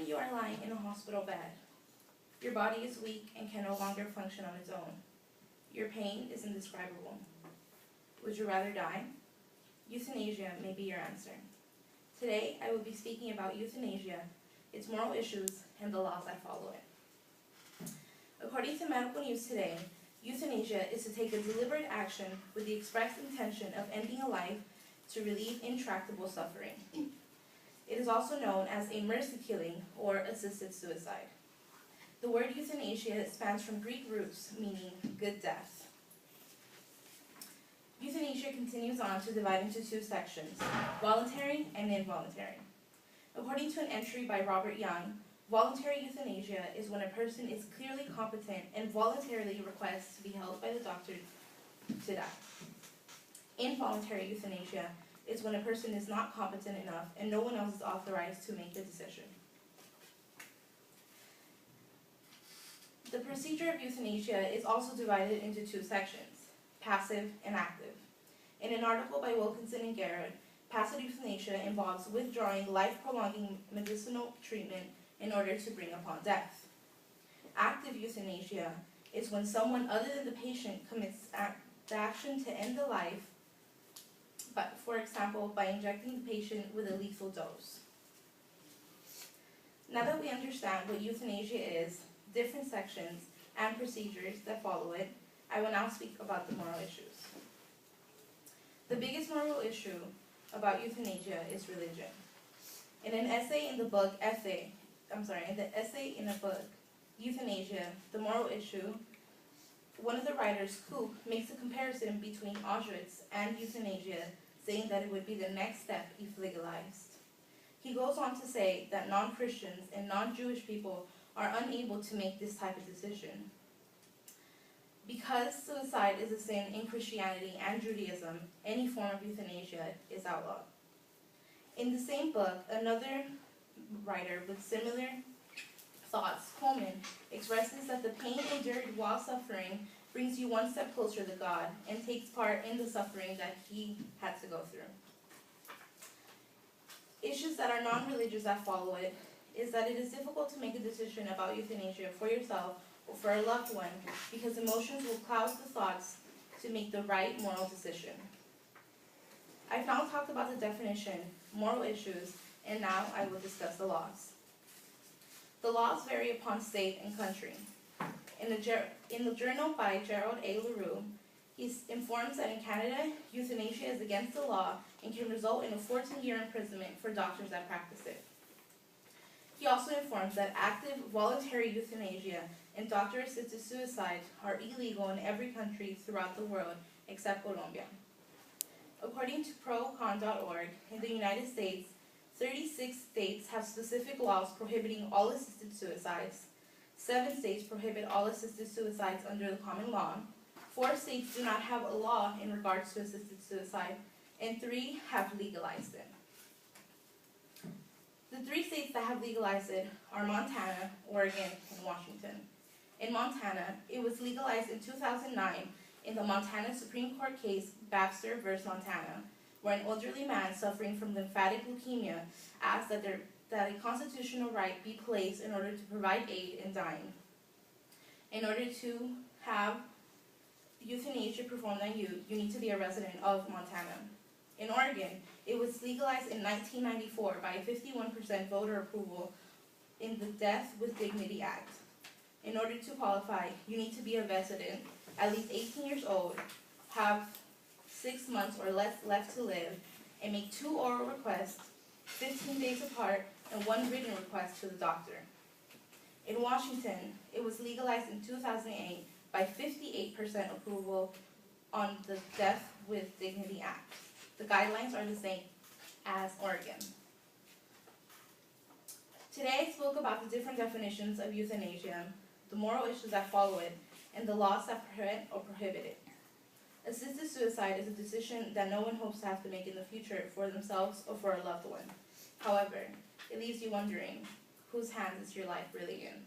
you are lying in a hospital bed. Your body is weak and can no longer function on its own. Your pain is indescribable. Would you rather die? Euthanasia may be your answer. Today, I will be speaking about euthanasia, its moral issues, and the laws that follow it. According to Medical News Today, euthanasia is to take a deliberate action with the express intention of ending a life to relieve intractable suffering. It is also known as a mercy killing or assisted suicide. The word euthanasia spans from Greek roots meaning good death. Euthanasia continues on to divide into two sections, voluntary and involuntary. According to an entry by Robert Young, voluntary euthanasia is when a person is clearly competent and voluntarily requests to be held by the doctor to die. Involuntary euthanasia is when a person is not competent enough and no one else is authorized to make the decision. The procedure of euthanasia is also divided into two sections, passive and active. In an article by Wilkinson and Garrett, passive euthanasia involves withdrawing life-prolonging medicinal treatment in order to bring upon death. Active euthanasia is when someone other than the patient commits the action to end the life, but for example, by injecting the patient with a lethal dose. Now that we understand what euthanasia is, different sections, and procedures that follow it, I will now speak about the moral issues. The biggest moral issue about euthanasia is religion. In an essay in the book, Euthanasia, the moral issue, one of the writers, Koop, makes a comparison between Auschwitz and euthanasia, saying that it would be the next step if legalized. He goes on to say that non-Christians and non-Jewish people are unable to make this type of decision. Because suicide is a sin in Christianity and Judaism, any form of euthanasia is outlawed. In the same book, another writer with similar thoughts, Coleman, expresses that the pain endured while suffering brings you one step closer to God and takes part in the suffering that he had to go through. Issues that are non-religious that follow it is that it is difficult to make a decision about euthanasia for yourself or for a loved one because emotions will cloud the thoughts to make the right moral decision. I've now talked about the definition, moral issues, and now I will discuss the laws. The laws vary upon state and country. In the journal by Gerald A. LaRue, he informs that in Canada, euthanasia is against the law and can result in a 14-year imprisonment for doctors that practice it. He also informs that active voluntary euthanasia and doctor-assisted suicide are illegal in every country throughout the world except Colombia. According to procon.org, in the United States, 36 states have specific laws prohibiting all assisted suicides. 7 states prohibit all assisted suicides under the common law. 4 states do not have a law in regards to assisted suicide, and 3 have legalized it. The 3 states that have legalized it are Montana, Oregon, and Washington. In Montana, it was legalized in 2009 in the Montana Supreme Court case Baxter v. Montana, where an elderly man suffering from lymphatic leukemia asked that a constitutional right be placed in order to provide aid in dying. In order to have euthanasia performed on you, you need to be a resident of Montana. In Oregon, it was legalized in 1994 by 51% voter approval in the Death with Dignity Act. In order to qualify, you need to be a resident, at least 18 years old, have 6 months or less left to live, and make 2 oral requests, 15 days apart, and 1 written request to the doctor. In Washington, it was legalized in 2008 by 58% approval on the Death with Dignity Act. The guidelines are the same as Oregon. Today I spoke about the different definitions of euthanasia, the moral issues that follow it, and the laws that prevent or prohibit it. Assisted suicide is a decision that no one hopes to have to make in the future for themselves or for a loved one. However, it leaves you wondering, whose hands is your life really in?